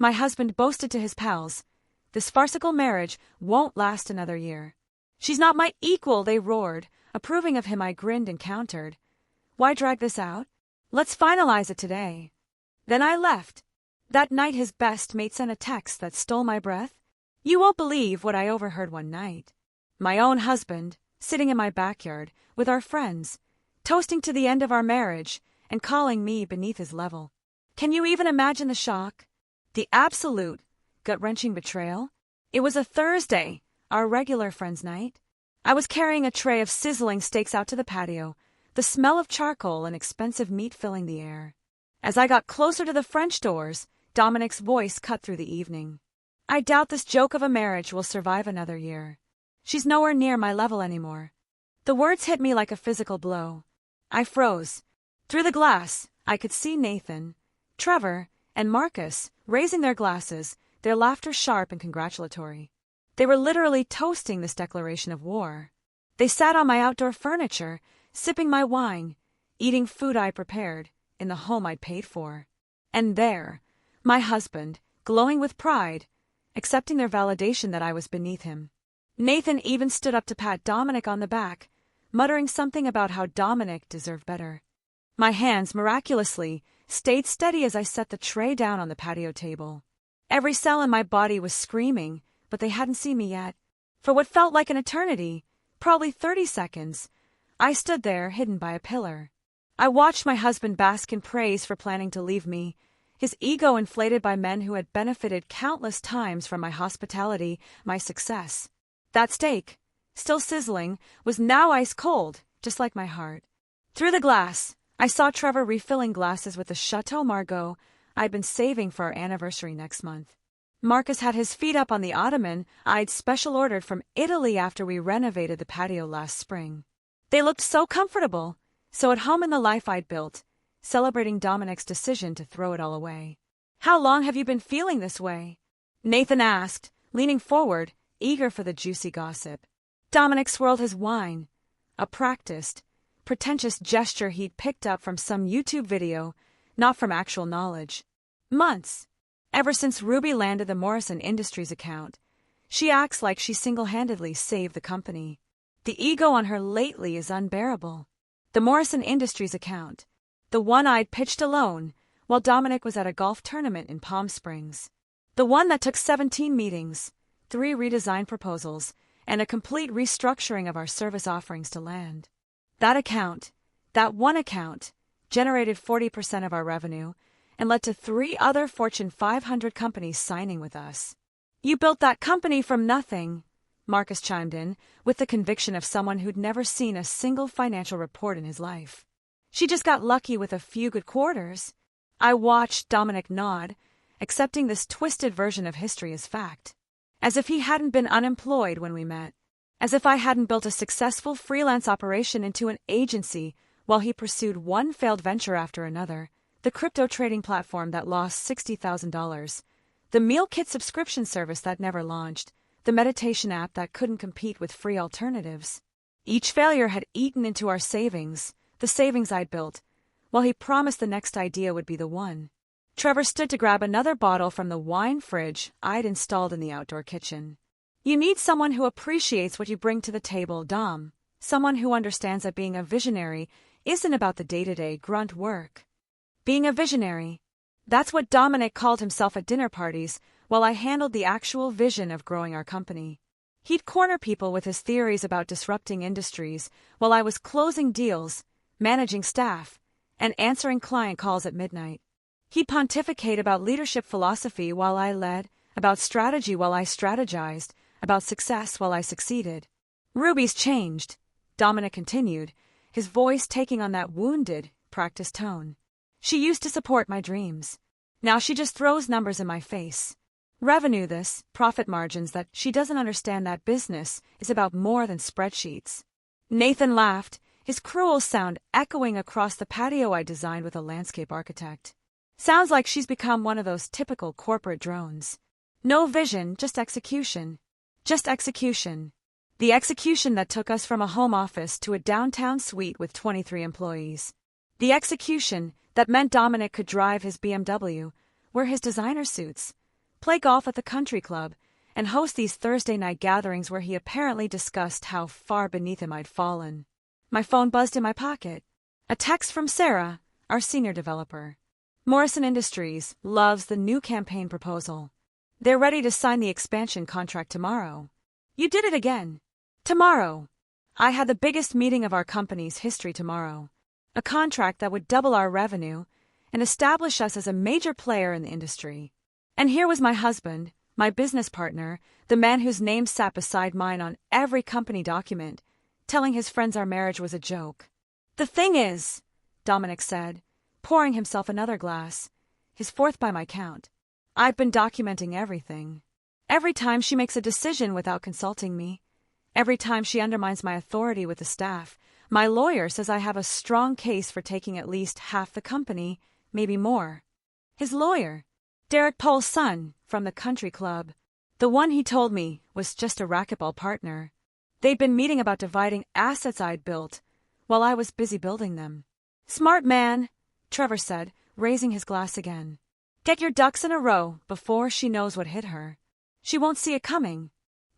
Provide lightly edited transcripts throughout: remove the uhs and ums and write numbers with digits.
My husband boasted to his pals, "This farcical marriage won't last another year." "She's not my equal," they roared. Approving of him, I grinned and countered, "Why drag this out? Let's finalize it today." Then I left. That night his best mate sent a text that stole my breath. You won't believe what I overheard one night. My own husband, sitting in my backyard, with our friends, toasting to the end of our marriage, and calling me beneath his level. Can you even imagine the shock? The absolute, gut-wrenching betrayal? It was a Thursday, our regular friends' night. I was carrying a tray of sizzling steaks out to the patio, the smell of charcoal and expensive meat filling the air. As I got closer to the French doors, Dominic's voice cut through the evening. "I doubt this joke of a marriage will survive another year. She's nowhere near my level anymore." The words hit me like a physical blow. I froze. Through the glass, I could see Nathan, Trevor, and Marcus raising their glasses, their laughter sharp and congratulatory. They were literally toasting this declaration of war. They sat on my outdoor furniture, sipping my wine, eating food I prepared, in the home I'd paid for. And there, my husband, glowing with pride, accepting their validation that I was beneath him. Nathan even stood up to pat Dominic on the back, muttering something about how Dominic deserved better. My hands, miraculously, stayed steady as I set the tray down on the patio table. Every cell in my body was screaming, but they hadn't seen me yet. For what felt like an eternity, probably 30 seconds, I stood there, hidden by a pillar. I watched my husband bask in praise for planning to leave me, his ego inflated by men who had benefited countless times from my hospitality, my success. That steak, still sizzling, was now ice cold, just like my heart. Through the glass, I saw Trevor refilling glasses with the Chateau Margaux I'd been saving for our anniversary next month. Marcus had his feet up on the ottoman I'd special ordered from Italy after we renovated the patio last spring. They looked so comfortable, so at home in the life I'd built, celebrating Dominic's decision to throw it all away. "How long have you been feeling this way?" Nathan asked, leaning forward, eager for the juicy gossip. Dominic swirled his wine, a practiced, pretentious gesture he'd picked up from some YouTube video, not from actual knowledge. "Months. Ever since Ruby landed the Morrison Industries account. She acts like she single-handedly saved the company. The ego on her lately is unbearable. The Morrison Industries account, the one I'd pitched alone while Dominic was at a golf tournament in Palm Springs. The one that took 17 meetings, 3 redesign proposals, and a complete restructuring of our service offerings to land. That account, that one account, generated 40% of our revenue and led to 3 other Fortune 500 companies signing with us." "You built that company from nothing," Marcus chimed in, with the conviction of someone who'd never seen a single financial report in his life. "She just got lucky with a few good quarters." I watched Dominic nod, accepting this twisted version of history as fact. As if he hadn't been unemployed when we met. As if I hadn't built a successful freelance operation into an agency while he pursued one failed venture after another. The crypto trading platform that lost $60,000, the meal kit subscription service that never launched, the meditation app that couldn't compete with free alternatives. Each failure had eaten into our savings, the savings I'd built, while he promised the next idea would be the one. Trevor stood to grab another bottle from the wine fridge I'd installed in the outdoor kitchen. "You need someone who appreciates what you bring to the table, Dom. Someone who understands that being a visionary isn't about the day-to-day grunt work. Being a visionary, that's what Dominic called himself at dinner parties while I handled the actual vision of growing our company. He'd corner people with his theories about disrupting industries while I was closing deals, managing staff, and answering client calls at midnight. He'd pontificate about leadership philosophy while I led, about strategy while I strategized, about success while I succeeded. Ruby's changed," Dominic continued, his voice taking on that wounded, practiced tone. "She used to support my dreams. Now she just throws numbers in my face. Revenue this, profit margins that she doesn't understand that business is about more than spreadsheets." Nathan laughed, his cruel sound echoing across the patio I designed with a landscape architect. "Sounds like she's become one of those typical corporate drones. No vision, just execution. Just execution. The execution that took us from a home office to a downtown suite with 23 employees. The execution that meant Dominic could drive his BMW, wear his designer suits, play golf at the country club, and host these Thursday night gatherings where he apparently discussed how far beneath him I'd fallen. My phone buzzed in my pocket. A text from Sarah, our senior developer. Morrison Industries loves the new campaign proposal. They're ready to sign the expansion contract tomorrow. You did it again. Tomorrow. I had the biggest meeting of our company's history tomorrow. A contract that would double our revenue and establish us as a major player in the industry. And here was my husband, my business partner, the man whose name sat beside mine on every company document, telling his friends our marriage was a joke. The thing is, Dominic said, pouring himself another glass, his fourth by my count. I've been documenting everything. Every time she makes a decision without consulting me, every time she undermines my authority with the staff, my lawyer says I have a strong case for taking at least half the company, maybe more. His lawyer, Derek Pohl's son, from the country club. The one he told me was just a racquetball partner. They'd been meeting about dividing assets I'd built, while I was busy building them. Smart man, Trevor said, raising his glass again. Get your ducks in a row before she knows what hit her. She won't see it coming.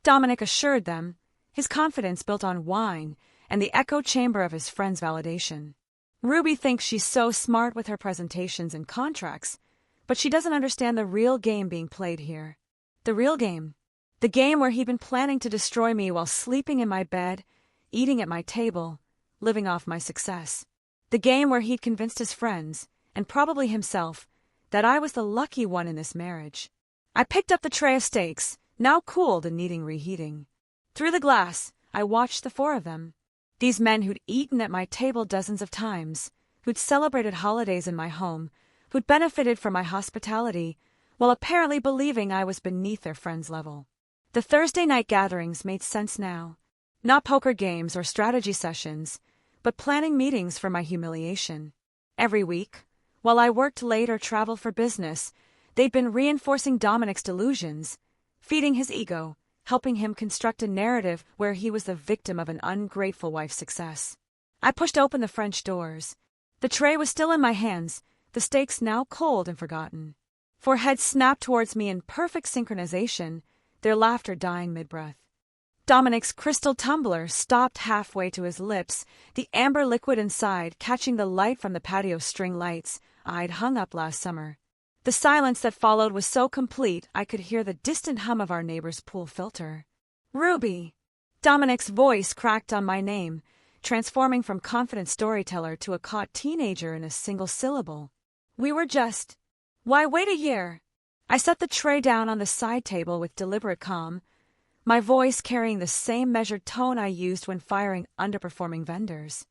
Dominic assured them, his confidence built on wine and the echo chamber of his friend's validation. Ruby thinks she's so smart with her presentations and contracts, but she doesn't understand the real game being played here. The real game. The game where he'd been planning to destroy me while sleeping in my bed, eating at my table, living off my success. The game where he'd convinced his friends, and probably himself, that I was the lucky one in this marriage. I picked up the tray of steaks, now cooled and needing reheating. Through the glass, I watched the four of them. These men who'd eaten at my table dozens of times, who'd celebrated holidays in my home, who'd benefited from my hospitality, while apparently believing I was beneath their friends' level. The Thursday night gatherings made sense now. Not poker games or strategy sessions, but planning meetings for my humiliation. Every week, while I worked late or traveled for business, they'd been reinforcing Dominic's delusions, feeding his ego, helping him construct a narrative where he was the victim of an ungrateful wife's success. I pushed open the French doors. The tray was still in my hands, the steaks now cold and forgotten. Four heads snapped towards me in perfect synchronization, their laughter dying mid-breath. Dominic's crystal tumbler stopped halfway to his lips, the amber liquid inside catching the light from the patio string lights I'd hung up last summer. The silence that followed was so complete I could hear the distant hum of our neighbor's pool filter. Ruby! Dominic's voice cracked on my name, transforming from confident storyteller to a caught teenager in a single syllable. We were just... Why, wait a year! I set the tray down on the side table with deliberate calm, my voice carrying the same measured tone I used when firing underperforming vendors.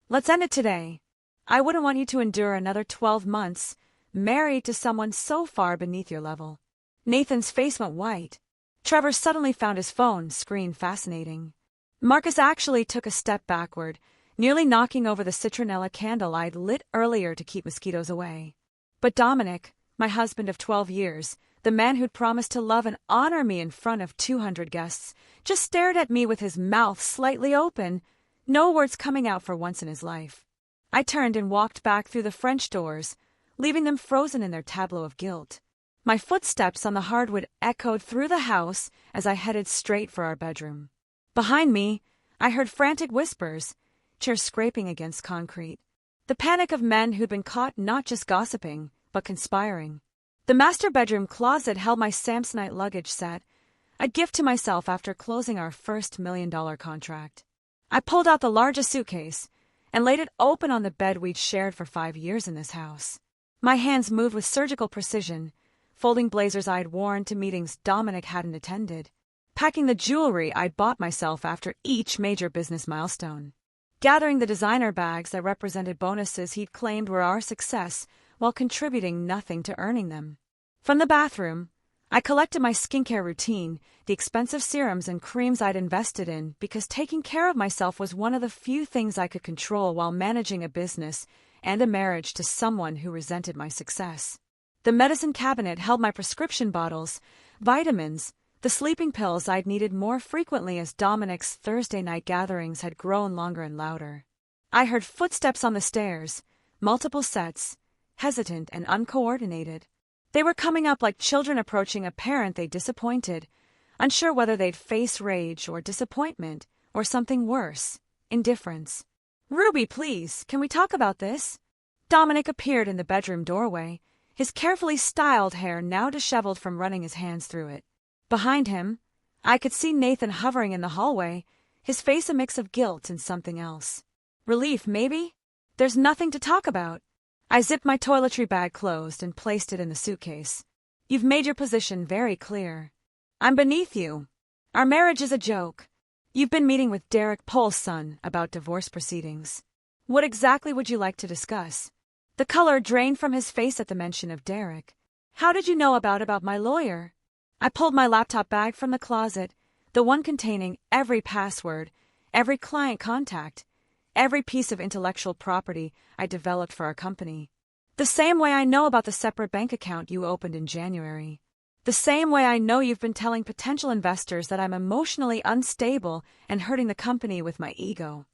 Let's end it today. I wouldn't want you to endure another 12 months, married to someone so far beneath your level. Nathan's face went white. Trevor suddenly found his phone screen fascinating. Marcus actually took a step backward, nearly knocking over the citronella candle I'd lit earlier to keep mosquitoes away. But Dominic, my husband of 12 years, the man who'd promised to love and honor me in front of 200 guests, just stared at me with his mouth slightly open, no words coming out for once in his life. I turned and walked back through the French doors, leaving them frozen in their tableau of guilt. My footsteps on the hardwood echoed through the house as I headed straight for our bedroom. Behind me, I heard frantic whispers, chairs scraping against concrete. The panic of men who'd been caught not just gossiping, but conspiring. The master bedroom closet held my Samsonite luggage set, a gift to myself after closing our first $1 million contract. I pulled out the largest suitcase and laid it open on the bed we'd shared for 5 years in this house. My hands moved with surgical precision, folding blazers I'd worn to meetings Dominic hadn't attended, packing the jewelry I'd bought myself after each major business milestone, gathering the designer bags that represented bonuses he'd claimed were our success while contributing nothing to earning them. From the bathroom, I collected my skincare routine, the expensive serums and creams I'd invested in, because taking care of myself was one of the few things I could control while managing a business and a marriage to someone who resented my success. The medicine cabinet held my prescription bottles, vitamins, the sleeping pills I'd needed more frequently as Dominic's Thursday night gatherings had grown longer and louder. I heard footsteps on the stairs, multiple sets, hesitant and uncoordinated. They were coming up like children approaching a parent they disappointed, unsure whether they'd face rage or disappointment or something worse, indifference. "Ruby, please, can we talk about this?" Dominic appeared in the bedroom doorway, his carefully styled hair now disheveled from running his hands through it. Behind him, I could see Nathan hovering in the hallway, his face a mix of guilt and something else. Relief, maybe? "There's nothing to talk about." I zipped my toiletry bag closed and placed it in the suitcase. "You've made your position very clear. I'm beneath you. Our marriage is a joke. You've been meeting with Derek Pohl's son about divorce proceedings. What exactly would you like to discuss?" The color drained from his face at the mention of Derek. "How did you know about my lawyer?" I pulled my laptop bag from the closet, the one containing every password, every client contact, every piece of intellectual property I developed for our company. "The same way I know about the separate bank account you opened in January. The same way I know you've been telling potential investors that I'm emotionally unstable and hurting the company with my ego."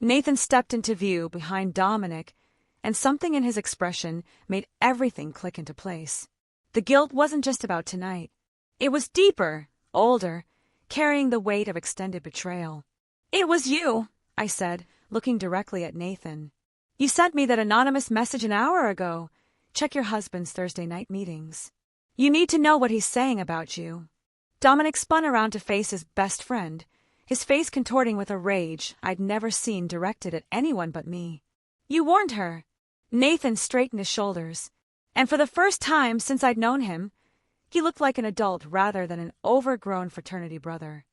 Nathan stepped into view behind Dominic, and something in his expression made everything click into place. The guilt wasn't just about tonight. It was deeper, older, carrying the weight of extended betrayal. "It was you," I said, looking directly at Nathan. "You sent me that anonymous message an hour ago. Check your husband's Thursday night meetings. You need to know what he's saying about you." Dominic spun around to face his best friend, his face contorting with a rage I'd never seen directed at anyone but me. "You warned her." Nathan straightened his shoulders, and for the first time since I'd known him, he looked like an adult rather than an overgrown fraternity brother.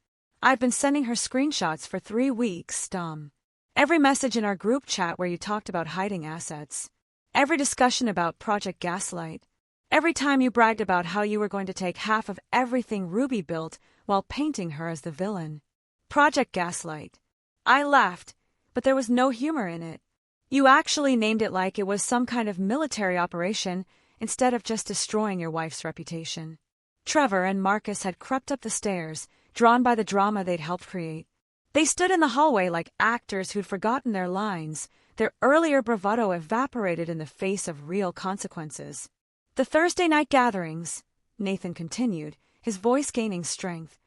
"I've been sending her screenshots for 3 weeks, Dom. Every message in our group chat where you talked about hiding assets. Every discussion about Project Gaslight. Every time you bragged about how you were going to take half of everything Ruby built while painting her as the villain. Project Gaslight." I laughed, but there was no humor in it. "You actually named it like it was some kind of military operation instead of just destroying your wife's reputation." Trevor and Marcus had crept up the stairs, drawn by the drama they'd helped create. They stood in the hallway like actors who'd forgotten their lines, their earlier bravado evaporated in the face of real consequences. "The Thursday night gatherings," Nathan continued, his voice gaining strength,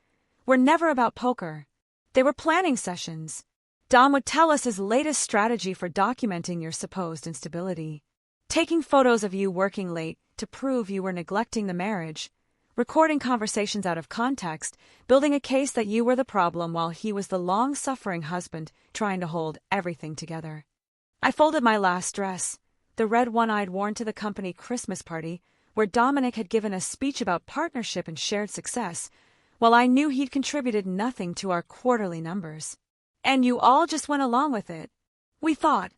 "were never about poker. They were planning sessions. Dom would tell us his latest strategy for documenting your supposed instability. Taking photos of you working late to prove you were neglecting the marriage, recording conversations out of context, building a case that you were the problem while he was the long-suffering husband trying to hold everything together." I folded my last dress, the red one I'd worn to the company Christmas party, where Dominic had given a speech about partnership and shared success, while I knew he'd contributed nothing to our quarterly numbers. "And you all just went along with it." "We thought."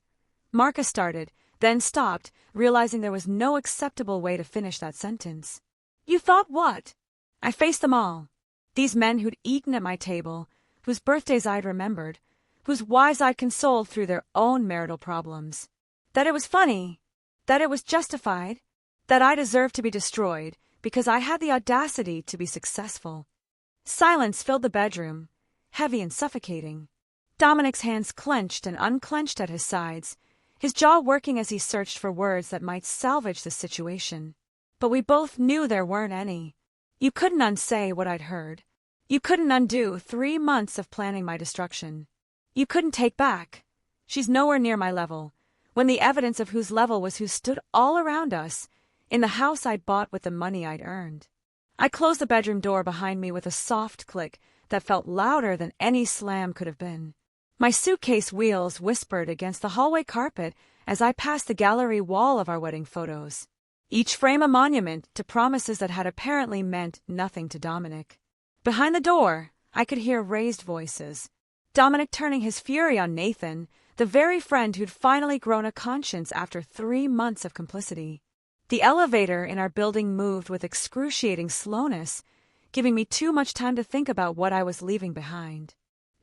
Marcus started, then stopped, realizing there was no acceptable way to finish that sentence. "You thought what?" I faced them all. These men who'd eaten at my table, whose birthdays I'd remembered, whose wives I'd consoled through their own marital problems. That it was funny, that it was justified, that I deserved to be destroyed because I had the audacity to be successful. Silence filled the bedroom, heavy and suffocating. Dominic's hands clenched and unclenched at his sides, his jaw working as he searched for words that might salvage the situation. But we both knew there weren't any. You couldn't unsay what I'd heard. You couldn't undo 3 months of planning my destruction. You couldn't take back. "She's nowhere near my level," when the evidence of whose level was who stood all around us, in the house I'd bought with the money I'd earned. I closed the bedroom door behind me with a soft click that felt louder than any slam could have been. My suitcase wheels whispered against the hallway carpet as I passed the gallery wall of our wedding photos, each frame a monument to promises that had apparently meant nothing to Dominic. Behind the door, I could hear raised voices. Dominic turning his fury on Nathan, the very friend who'd finally grown a conscience after 3 months of complicity. The elevator in our building moved with excruciating slowness, giving me too much time to think about what I was leaving behind.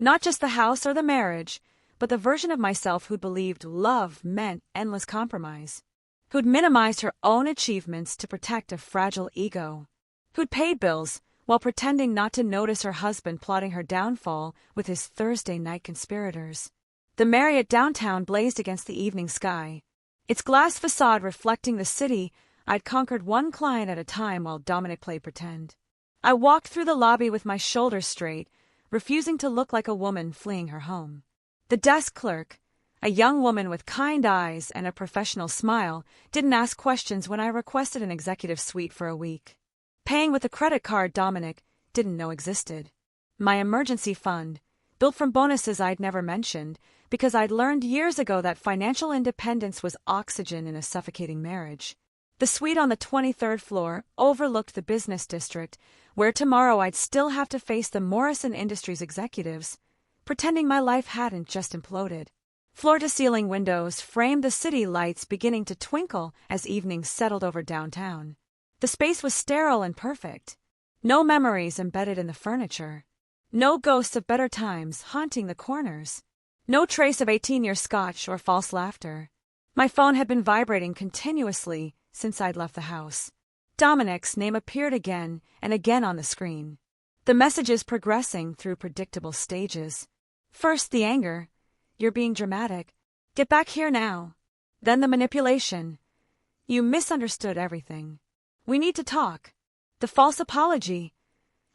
Not just the house or the marriage, but the version of myself who'd believed love meant endless compromise, who'd minimized her own achievements to protect a fragile ego, who'd paid bills while pretending not to notice her husband plotting her downfall with his Thursday night conspirators. The Marriott downtown blazed against the evening sky, its glass facade reflecting the city I'd conquered one client at a time while Dominic played pretend. I walked through the lobby with my shoulders straight, refusing to look like a woman fleeing her home. The desk clerk, a young woman with kind eyes and a professional smile, didn't ask questions when I requested an executive suite for a week. Paying with a credit card Dominic didn't know existed. My emergency fund, built from bonuses I'd never mentioned, because I'd learned years ago that financial independence was oxygen in a suffocating marriage. The suite on the 23rd floor overlooked the business district, where tomorrow I'd still have to face the Morrison Industries executives, pretending my life hadn't just imploded. Floor-to-ceiling windows framed the city lights beginning to twinkle as evening settled over downtown. The space was sterile and perfect. No memories embedded in the furniture. No ghosts of better times haunting the corners. No trace of 18-year scotch or false laughter. My phone had been vibrating continuously since I'd left the house. Dominic's name appeared again and again on the screen. The messages progressing through predictable stages. First, the anger. You're being dramatic. Get back here now. Then the manipulation. You misunderstood everything. We need to talk. The false apology.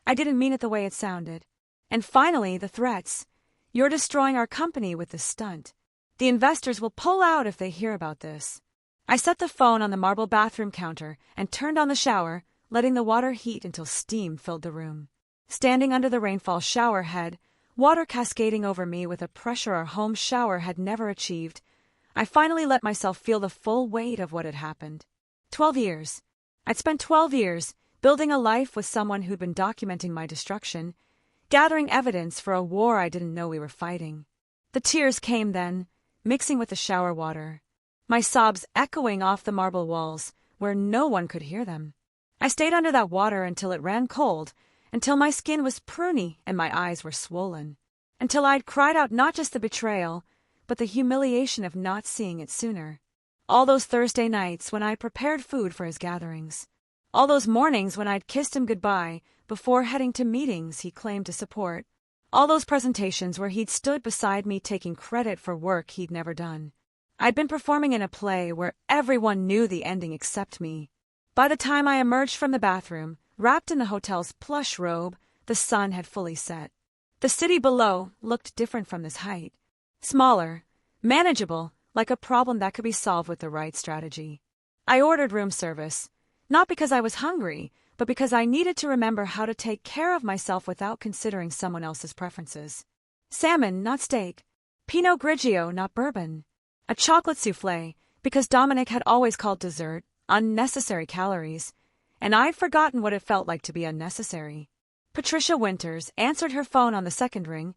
I didn't mean it the way it sounded. And finally, the threats. You're destroying our company with this stunt. The investors will pull out if they hear about this. I set the phone on the marble bathroom counter and turned on the shower, letting the water heat until steam filled the room. Standing under the rainfall shower head, water cascading over me with a pressure our home shower had never achieved, I finally let myself feel the full weight of what had happened. 12 years. I'd spent 12 years building a life with someone who'd been documenting my destruction, gathering evidence for a war I didn't know we were fighting. The tears came then, mixing with the shower water. My sobs echoing off the marble walls, where no one could hear them. I stayed under that water until it ran cold, until my skin was pruny and my eyes were swollen, until I'd cried out not just the betrayal, but the humiliation of not seeing it sooner. All those Thursday nights when I prepared food for his gatherings. All those mornings when I'd kissed him goodbye before heading to meetings he claimed to support. All those presentations where he'd stood beside me taking credit for work he'd never done. I'd been performing in a play where everyone knew the ending except me. By the time I emerged from the bathroom, wrapped in the hotel's plush robe, the sun had fully set. The city below looked different from this height. Smaller, manageable, like a problem that could be solved with the right strategy. I ordered room service, not because I was hungry, but because I needed to remember how to take care of myself without considering someone else's preferences. Salmon, not steak. Pinot Grigio, not bourbon. A chocolate soufflé, because Dominic had always called dessert unnecessary calories, and I'd forgotten what it felt like to be unnecessary. Patricia Winters answered her phone on the second ring,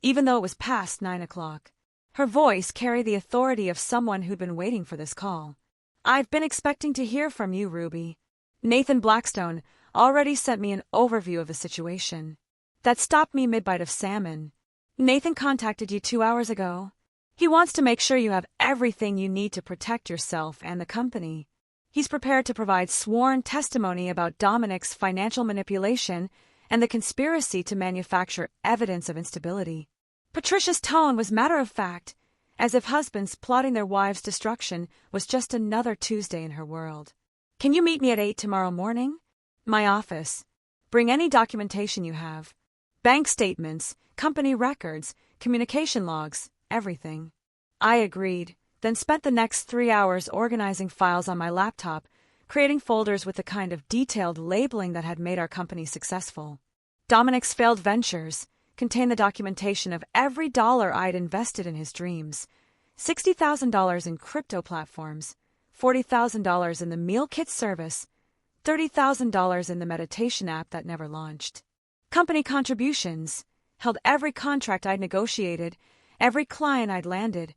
even though it was past 9 o'clock. Her voice carried the authority of someone who'd been waiting for this call. I've been expecting to hear from you, Ruby. Nathan Blackstone already sent me an overview of the situation. That stopped me mid-bite of salmon. Nathan contacted you 2 hours ago. He wants to make sure you have everything you need to protect yourself and the company. He's prepared to provide sworn testimony about Dominic's financial manipulation and the conspiracy to manufacture evidence of instability. Patricia's tone was matter-of-fact, as if husbands plotting their wives' destruction was just another Tuesday in her world. Can you meet me at 8 tomorrow morning? My office. Bring any documentation you have. Bank statements, company records, communication logs. Everything. I agreed, then spent the next 3 hours organizing files on my laptop, creating folders with the kind of detailed labeling that had made our company successful. Dominic's failed ventures contained the documentation of every dollar I'd invested in his dreams. $60,000 in crypto platforms, $40,000 in the meal kit service, $30,000 in the meditation app that never launched. Company contributions held every contract I'd negotiated, every client I'd landed,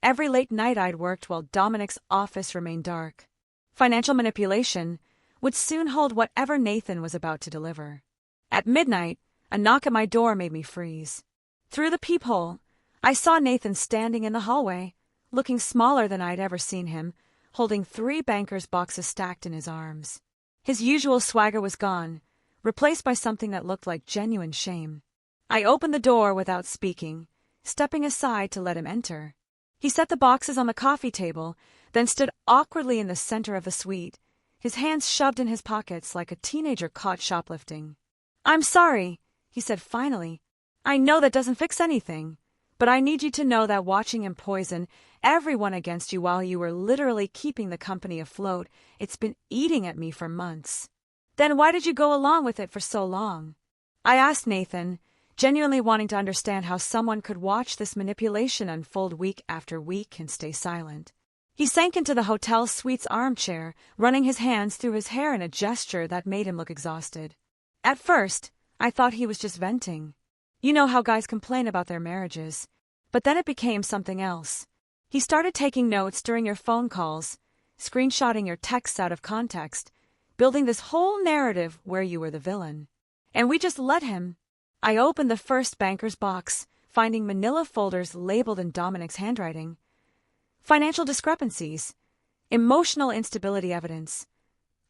every late night I'd worked while Dominic's office remained dark. Financial manipulation would soon hold whatever Nathan was about to deliver. At midnight, a knock at my door made me freeze. Through the peephole, I saw Nathan standing in the hallway, looking smaller than I'd ever seen him, holding 3 bankers' boxes stacked in his arms. His usual swagger was gone, replaced by something that looked like genuine shame. I opened the door without speaking, stepping aside to let him enter. He set the boxes on the coffee table, then stood awkwardly in the center of the suite, his hands shoved in his pockets like a teenager caught shoplifting. "I'm sorry," he said finally. "I know that doesn't fix anything, but I need you to know that watching him poison everyone against you while you were literally keeping the company afloat, it's been eating at me for months." "Then why did you go along with it for so long?" I asked Nathan, genuinely wanting to understand how someone could watch this manipulation unfold week after week and stay silent. He sank into the hotel suite's armchair, running his hands through his hair in a gesture that made him look exhausted. At first, I thought he was just venting. You know how guys complain about their marriages. But then it became something else. He started taking notes during your phone calls, screenshotting your texts out of context, building this whole narrative where you were the villain. And we just let him. I opened the first banker's box, finding manila folders labeled in Dominic's handwriting. Financial discrepancies, emotional instability evidence,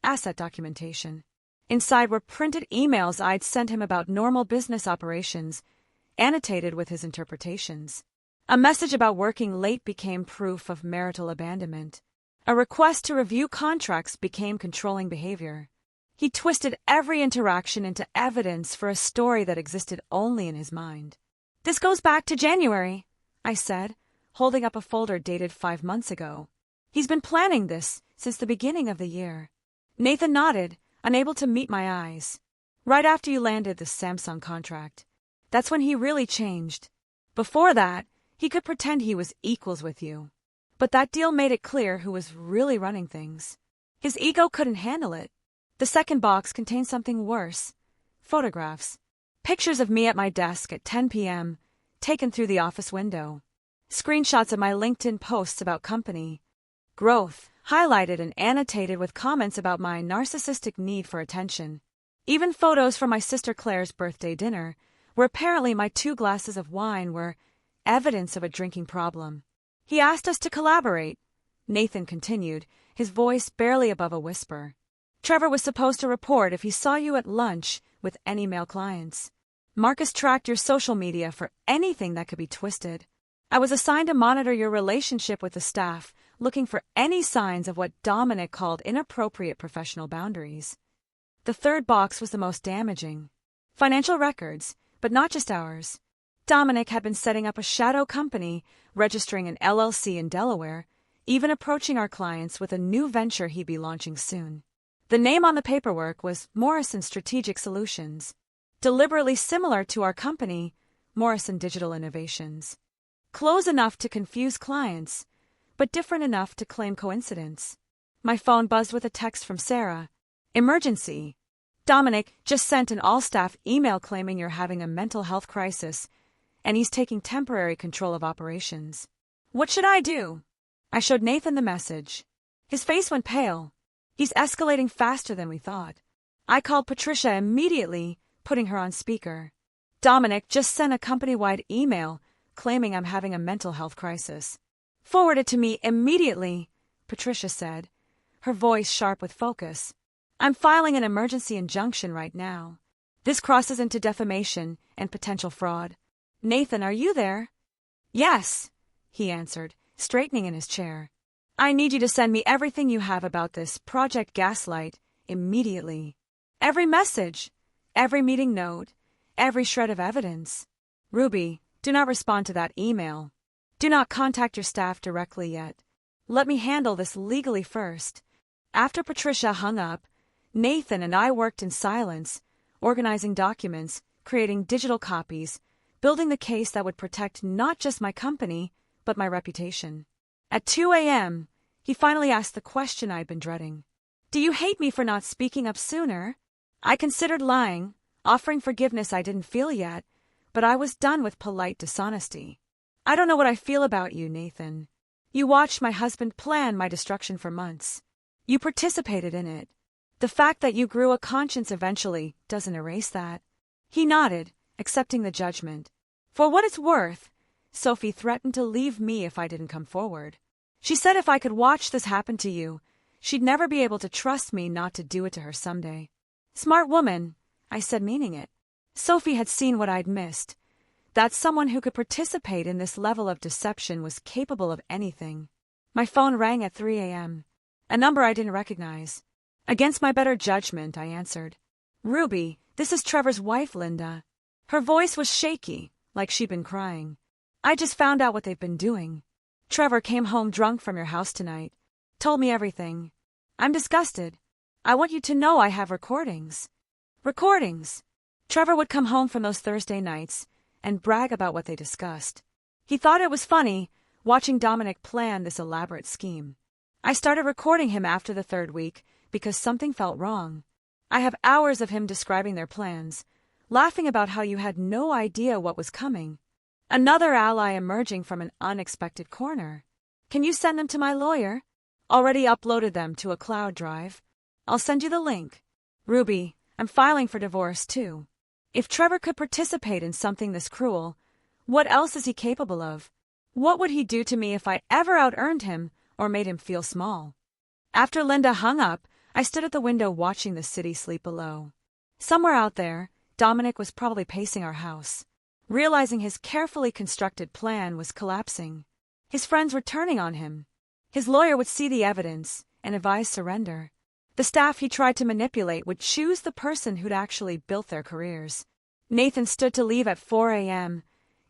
asset documentation. Inside were printed emails I'd sent him about normal business operations, annotated with his interpretations. A message about working late became proof of marital abandonment. A request to review contracts became controlling behavior. He twisted every interaction into evidence for a story that existed only in his mind. "This goes back to January," I said, holding up a folder dated 5 months ago. "He's been planning this since the beginning of the year." Nathan nodded, unable to meet my eyes. "Right after you landed the Samsung contract. That's when he really changed. Before that, he could pretend he was equals with you. But that deal made it clear who was really running things. His ego couldn't handle it." The second box contained something worse. Photographs. Pictures of me at my desk at 10 p.m., taken through the office window. Screenshots of my LinkedIn posts about company growth, highlighted and annotated with comments about my narcissistic need for attention. Even photos from my sister Claire's birthday dinner, where apparently my 2 glasses of wine were evidence of a drinking problem. "He asked us to collaborate," Nathan continued, his voice barely above a whisper. "Trevor was supposed to report if he saw you at lunch with any male clients. Marcus tracked your social media for anything that could be twisted. I was assigned to monitor your relationship with the staff, looking for any signs of what Dominic called inappropriate professional boundaries." The third box was the most damaging. Financial records, but not just ours. Dominic had been setting up a shadow company, registering an LLC in Delaware, even approaching our clients with a new venture he'd be launching soon. The name on the paperwork was Morrison Strategic Solutions, deliberately similar to our company, Morrison Digital Innovations. Close enough to confuse clients, but different enough to claim coincidence. My phone buzzed with a text from Sarah. "Emergency. Dominic just sent an all-staff email claiming you're having a mental health crisis, and he's taking temporary control of operations. What should I do?" I showed Nathan the message. His face went pale. "He's escalating faster than we thought." I called Patricia immediately, putting her on speaker. "Dominic just sent a company-wide email claiming I'm having a mental health crisis." "Forward it to me immediately," Patricia said, her voice sharp with focus. "I'm filing an emergency injunction right now. This crosses into defamation and potential fraud." "Nathan, are you there?" "Yes," he answered, straightening in his chair. "I need you to send me everything you have about this Project Gaslight immediately. Every message, every meeting note, every shred of evidence. Ruby, do not respond to that email. Do not contact your staff directly yet. Let me handle this legally first." After Patricia hung up, Nathan and I worked in silence, organizing documents, creating digital copies, building the case that would protect not just my company, but my reputation. At 2 a.m., he finally asked the question I'd been dreading. "Do you hate me for not speaking up sooner?" I considered lying, offering forgiveness I didn't feel yet, but I was done with polite dishonesty. "I don't know what I feel about you, Nathan. You watched my husband plan my destruction for months. You participated in it. The fact that you grew a conscience eventually doesn't erase that." He nodded, accepting the judgment. For what it's worth, Sophie threatened to leave me if I didn't come forward. She said if I could watch this happen to you, she'd never be able to trust me not to do it to her someday. "Smart woman," I said, meaning it. Sophie had seen what I'd missed, that someone who could participate in this level of deception was capable of anything. My phone rang at 3 a.m., a number I didn't recognize. Against my better judgment, I answered. Ruby, this is Trevor's wife, Linda. Her voice was shaky, like she'd been crying. I just found out what they've been doing. Trevor came home drunk from your house tonight. Told me everything. I'm disgusted. I want you to know I have recordings. Recordings. Trevor would come home from those Thursday nights and brag about what they discussed. He thought it was funny, watching Dominic plan this elaborate scheme. I started recording him after the third week because something felt wrong. I have hours of him describing their plans, laughing about how you had no idea what was coming. Another ally emerging from an unexpected corner. Can you send them to my lawyer? Already uploaded them to a cloud drive. I'll send you the link. Ruby, I'm filing for divorce too. If Trevor could participate in something this cruel, what else is he capable of? What would he do to me if I ever out-earned him or made him feel small? After Linda hung up, I stood at the window watching the city sleep below. Somewhere out there, Dominic was probably pacing our house, realizing his carefully constructed plan was collapsing. His friends were turning on him. His lawyer would see the evidence and advise surrender. The staff he tried to manipulate would choose the person who'd actually built their careers. Nathan stood to leave at 4 a.m.,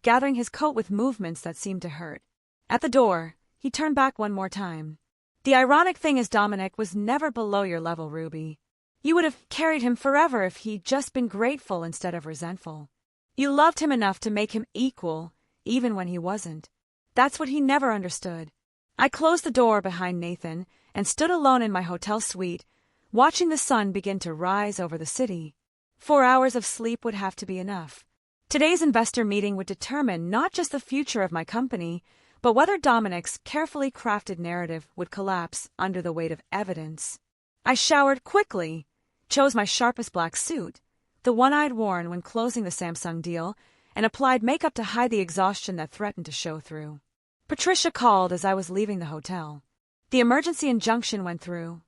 gathering his coat with movements that seemed to hurt. At the door, he turned back one more time. The ironic thing is Dominic was never below your level, Ruby. You would have carried him forever if he'd just been grateful instead of resentful. You loved him enough to make him equal, even when he wasn't. That's what he never understood. I closed the door behind Nathan and stood alone in my hotel suite, watching the sun begin to rise over the city. 4 hours of sleep would have to be enough. Today's investor meeting would determine not just the future of my company, but whether Dominic's carefully crafted narrative would collapse under the weight of evidence. I showered quickly, chose my sharpest black suit, the one I'd worn when closing the Samsung deal, and applied makeup to hide the exhaustion that threatened to show through. Patricia called as I was leaving the hotel. The emergency injunction went through.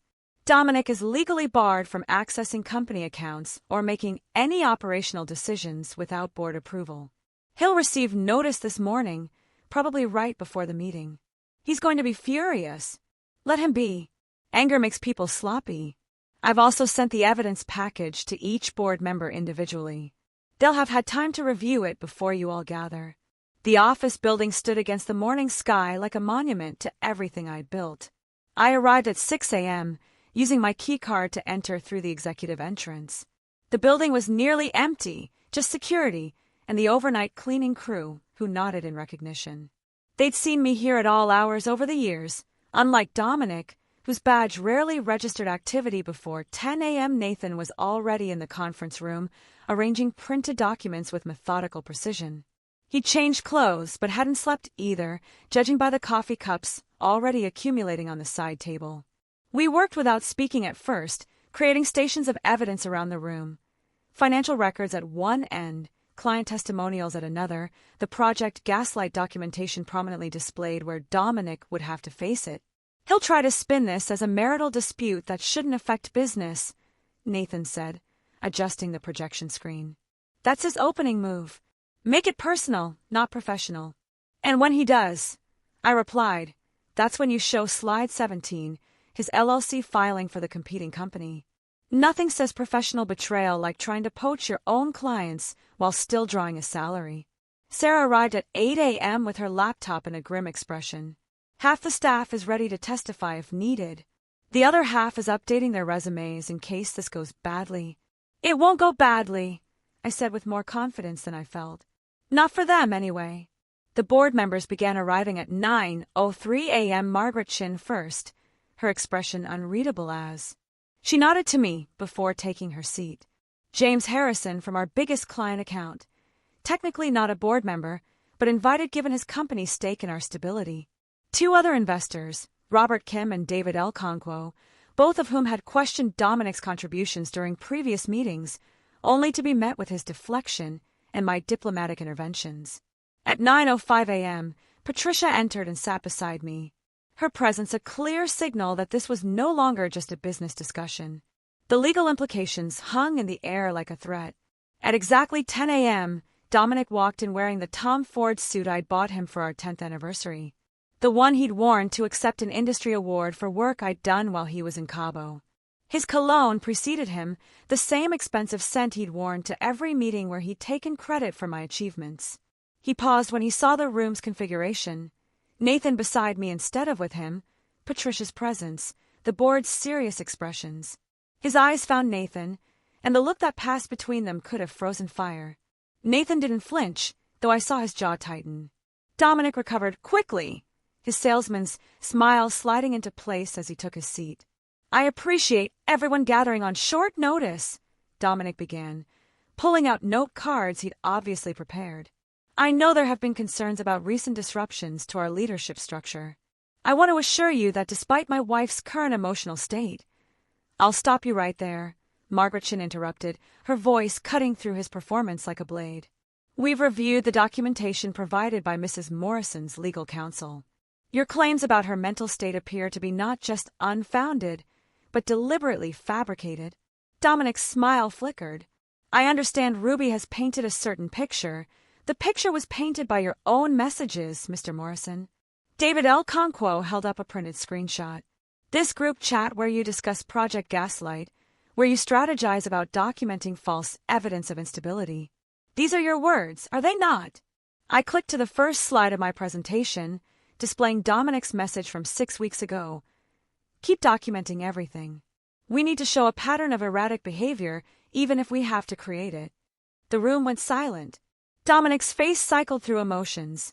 Dominic is legally barred from accessing company accounts or making any operational decisions without board approval. He'll receive notice this morning, probably right before the meeting. He's going to be furious. Let him be. Anger makes people sloppy. I've also sent the evidence package to each board member individually. They'll have had time to review it before you all gather. The office building stood against the morning sky like a monument to everything I'd built. I arrived at 6 a.m., using my keycard to enter through the executive entrance. The building was nearly empty, just security and the overnight cleaning crew, who nodded in recognition. They'd seen me here at all hours over the years, unlike Dominic, whose badge rarely registered activity before 10 a.m. Nathan was already in the conference room, arranging printed documents with methodical precision. He'd changed clothes, but hadn't slept either, judging by the coffee cups already accumulating on the side table. We worked without speaking at first, creating stations of evidence around the room. Financial records at one end, client testimonials at another, the project Gaslight documentation prominently displayed where Dominic would have to face it. He'll try to spin this as a marital dispute that shouldn't affect business, Nathan said, adjusting the projection screen. That's his opening move. Make it personal, not professional. And when he does, I replied, that's when you show slide 17, his LLC filing for the competing company. Nothing says professional betrayal like trying to poach your own clients while still drawing a salary. Sarah arrived at 8 a.m. with her laptop and a grim expression. Half the staff is ready to testify if needed. The other half is updating their resumes in case this goes badly. It won't go badly, I said with more confidence than I felt. Not for them, anyway. The board members began arriving at 9:03 a.m. Margaret Chin first, her expression unreadable as. She nodded to me before taking her seat. James Harrison from our biggest client account. Technically not a board member, but invited given his company's stake in our stability. 2 other investors, Robert Kim and David L. Conquo, both of whom had questioned Dominic's contributions during previous meetings, only to be met with his deflection and my diplomatic interventions. At 9:05 a.m., Patricia entered and sat beside me. Her presence a clear signal that this was no longer just a business discussion. The legal implications hung in the air like a threat. At exactly 10 a.m., Dominic walked in wearing the Tom Ford suit I'd bought him for our 10th anniversary. The one he'd worn to accept an industry award for work I'd done while he was in Cabo. His cologne preceded him, the same expensive scent he'd worn to every meeting where he'd taken credit for my achievements. He paused when he saw the room's configuration. Nathan beside me instead of with him, Patricia's presence, the board's serious expressions. His eyes found Nathan, and the look that passed between them could have frozen fire. Nathan didn't flinch, though I saw his jaw tighten. Dominic recovered quickly, his salesman's smile sliding into place as he took his seat. "I appreciate everyone gathering on short notice," Dominic began, pulling out note cards he'd obviously prepared. "I know there have been concerns about recent disruptions to our leadership structure. I want to assure you that despite my wife's current emotional state—" "I'll stop you right there," Margaret Chin interrupted, her voice cutting through his performance like a blade. "We've reviewed the documentation provided by Mrs. Morrison's legal counsel. Your claims about her mental state appear to be not just unfounded, but deliberately fabricated." Dominic's smile flickered. "I understand Ruby has painted a certain picture. The picture was painted by your own messages, Mr. Morrison." David L. Conquo held up a printed screenshot. "This group chat where you discuss Project Gaslight, where you strategize about documenting false evidence of instability. These are your words, are they not?" I clicked to the first slide of my presentation, displaying Dominic's message from 6 weeks ago. "Keep documenting everything. We need to show a pattern of erratic behavior, even if we have to create it." The room went silent. Dominic's face cycled through emotions.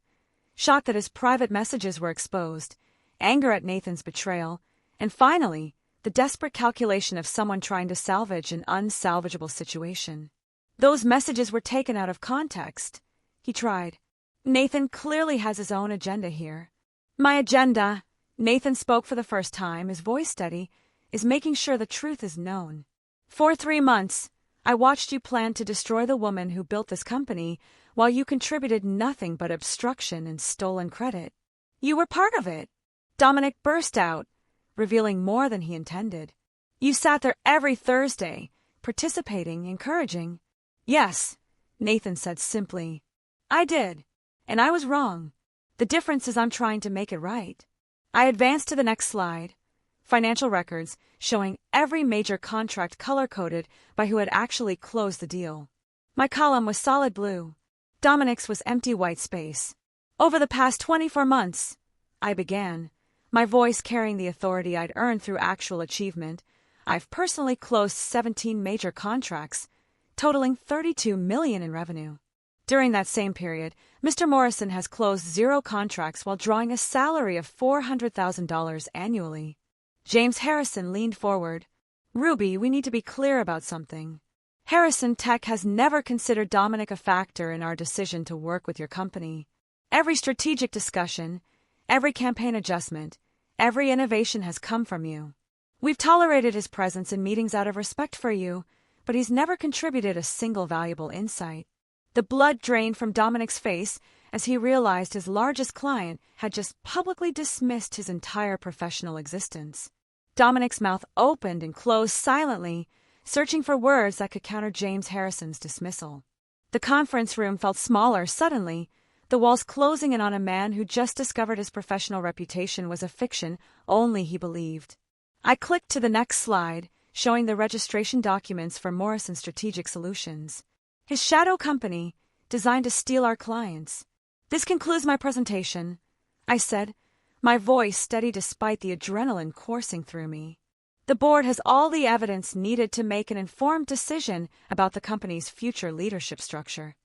Shock that his private messages were exposed, anger at Nathan's betrayal, and finally, the desperate calculation of someone trying to salvage an unsalvageable situation. "Those messages were taken out of context," he tried. "Nathan clearly has his own agenda here." "My agenda," Nathan spoke for the first time, his voice steady, "is making sure the truth is known. For 3 months, I watched you plan to destroy the woman who built this company while you contributed nothing but obstruction and stolen credit. You were part of it." Dominic burst out, revealing more than he intended. "You sat there every Thursday, participating, encouraging." "Yes," Nathan said simply. "I did, and I was wrong. The difference is I'm trying to make it right." I advanced to the next slide. Financial records showing every major contract color-coded by who had actually closed the deal. My column was solid blue. Dominic's was empty white space. "Over the past 24 months, I began, my voice carrying the authority I'd earned through actual achievement, "I've personally closed 17 major contracts, totaling $32 million in revenue. During that same period, Mr. Morrison has closed 0 contracts while drawing a salary of $400,000 annually." James Harrison leaned forward. "Ruby, we need to be clear about something. Harrison Tech has never considered Dominic a factor in our decision to work with your company. Every strategic discussion, every campaign adjustment, every innovation has come from you. We've tolerated his presence in meetings out of respect for you, but he's never contributed a single valuable insight." The blood drained from Dominic's face as he realized his largest client had just publicly dismissed his entire professional existence. Dominic's mouth opened and closed silently, searching for words that could counter James Harrison's dismissal. The conference room felt smaller suddenly, the walls closing in on a man who just discovered his professional reputation was a fiction only he believed. I clicked to the next slide, showing the registration documents for Morrison Strategic Solutions, his shadow company designed to steal our clients. "This concludes my presentation," I said, my voice steady despite the adrenaline coursing through me. "The board has all the evidence needed to make an informed decision about the company's future leadership structure."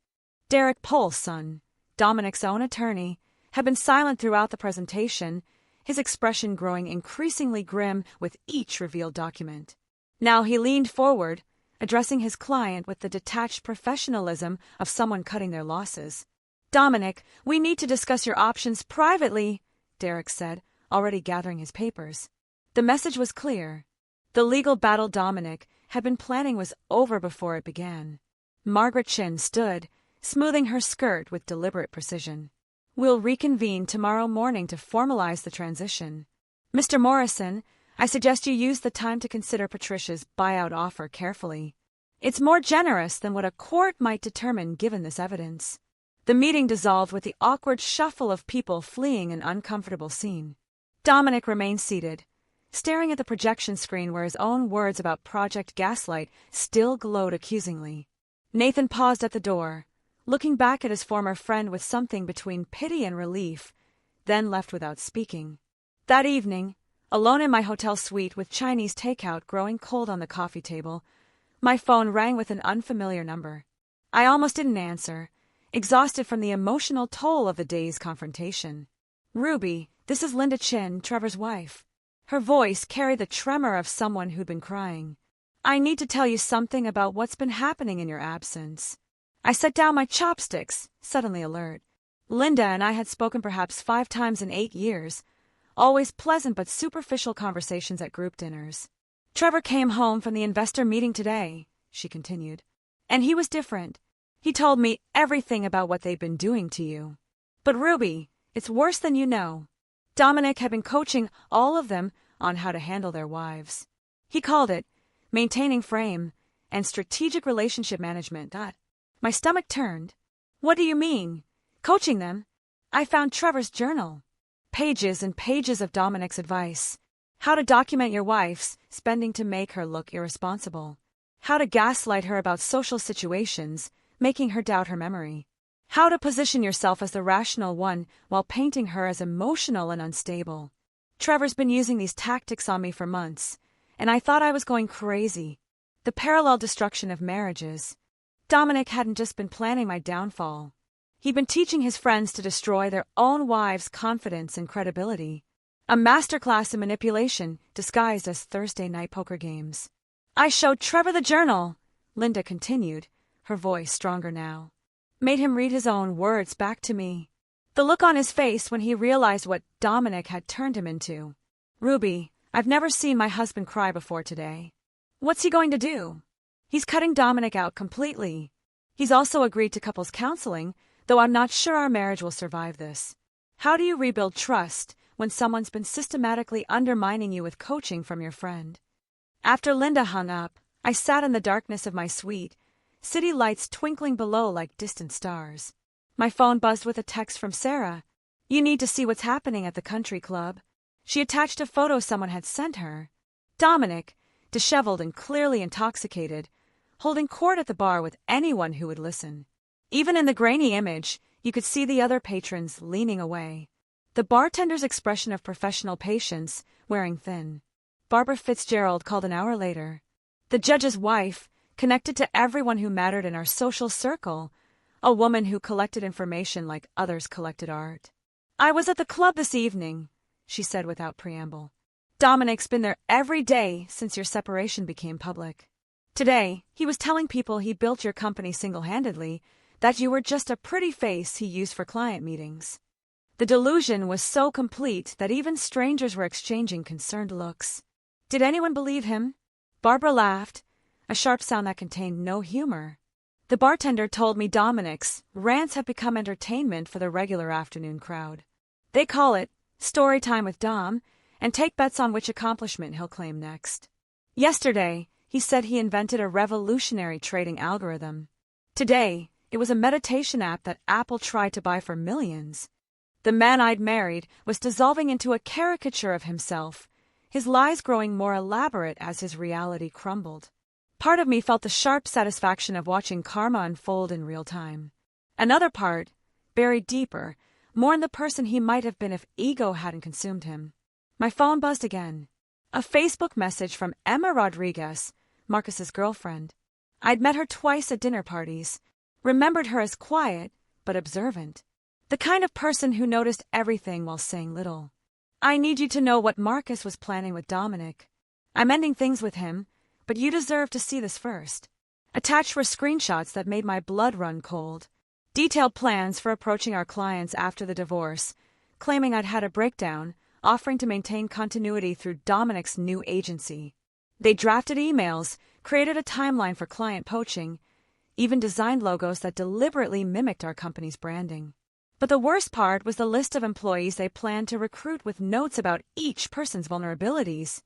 Derek Polson, Dominic's own attorney, had been silent throughout the presentation, his expression growing increasingly grim with each revealed document. Now he leaned forward, addressing his client with the detached professionalism of someone cutting their losses. "Dominic, we need to discuss your options privately," Derek said, already gathering his papers. The message was clear. The legal battle Dominic had been planning was over before it began. Margaret Chin stood, smoothing her skirt with deliberate precision. "We'll reconvene tomorrow morning to formalize the transition. Mr. Morrison, I suggest you use the time to consider Patricia's buyout offer carefully. It's more generous than what a court might determine given this evidence." The meeting dissolved with the awkward shuffle of people fleeing an uncomfortable scene. Dominic remained seated, staring at the projection screen where his own words about Project Gaslight still glowed accusingly. Nathan paused at the door, looking back at his former friend with something between pity and relief, then left without speaking. That evening, alone in my hotel suite with Chinese takeout growing cold on the coffee table, my phone rang with an unfamiliar number. I almost didn't answer, exhausted from the emotional toll of the day's confrontation. "Ruby, this is Linda Chin, Trevor's wife." Her voice carried the tremor of someone who'd been crying. "I need to tell you something about what's been happening in your absence." I set down my chopsticks, suddenly alert. Linda and I had spoken perhaps 5 times in 8 years, always pleasant but superficial conversations at group dinners. "Trevor came home from the investor meeting today," she continued. "And he was different. He told me everything about what they've been doing to you. But Ruby, it's worse than you know. Dominic had been coaching all of them on how to handle their wives. He called it maintaining frame and strategic relationship management. My stomach turned. "What do you mean? Coaching them?" I found Trevor's journal. Pages and pages of Dominic's advice. How to document your wife's spending to make her look irresponsible. How to gaslight her about social situations, making her doubt her memory. How to position yourself as the rational one while painting her as emotional and unstable. Trevor's been using these tactics on me for months, and I thought I was going crazy. The parallel destruction of marriages. Dominic hadn't just been planning my downfall. He'd been teaching his friends to destroy their own wives' confidence and credibility. A masterclass in manipulation disguised as Thursday night poker games. "I showed Trevor the journal," Linda continued, her voice stronger now. "Made him read his own words back to me. The look on his face when he realized what Dominic had turned him into. Ruby, I've never seen my husband cry before today. What's he going to do? He's cutting Dominic out completely. He's also agreed to couples counseling, though I'm not sure our marriage will survive this. How do you rebuild trust when someone's been systematically undermining you with coaching from your friend?" After Linda hung up, I sat in the darkness of my suite, city lights twinkling below like distant stars. My phone buzzed with a text from Sarah. "You need to see what's happening at the country club." She attached a photo someone had sent her. Dominic, disheveled and clearly intoxicated, holding court at the bar with anyone who would listen. Even in the grainy image, you could see the other patrons leaning away. The bartender's expression of professional patience, wearing thin. Barbara Fitzgerald called an hour later. The judge's wife, connected to everyone who mattered in our social circle, a woman who collected information like others collected art. "I was at the club this evening," she said without preamble. "Dominic's been there every day since your separation became public. Today, he was telling people he built your company single-handedly, that you were just a pretty face he used for client meetings." The delusion was so complete that even strangers were exchanging concerned looks. Did anyone believe him? Barbara laughed, a sharp sound that contained no humor. The bartender told me Dominic's rants have become entertainment for the regular afternoon crowd. They call it Storytime with Dom and take bets on which accomplishment he'll claim next. Yesterday, he said he invented a revolutionary trading algorithm. Today, it was a meditation app that Apple tried to buy for millions. The man I'd married was dissolving into a caricature of himself, his lies growing more elaborate as his reality crumbled. Part of me felt the sharp satisfaction of watching karma unfold in real time. Another part, buried deeper, mourned the person he might have been if ego hadn't consumed him. My phone buzzed again. A Facebook message from Emma Rodriguez, Marcus's girlfriend. I'd met her twice at dinner parties, remembered her as quiet but observant. The kind of person who noticed everything while saying little. "I need you to know what Marcus was planning with Dominic. I'm ending things with him, but you deserve to see this first." Attached were screenshots that made my blood run cold. Detailed plans for approaching our clients after the divorce, claiming I'd had a breakdown, offering to maintain continuity through Dominic's new agency. They drafted emails, created a timeline for client poaching, even designed logos that deliberately mimicked our company's branding. But the worst part was the list of employees they planned to recruit with notes about each person's vulnerabilities.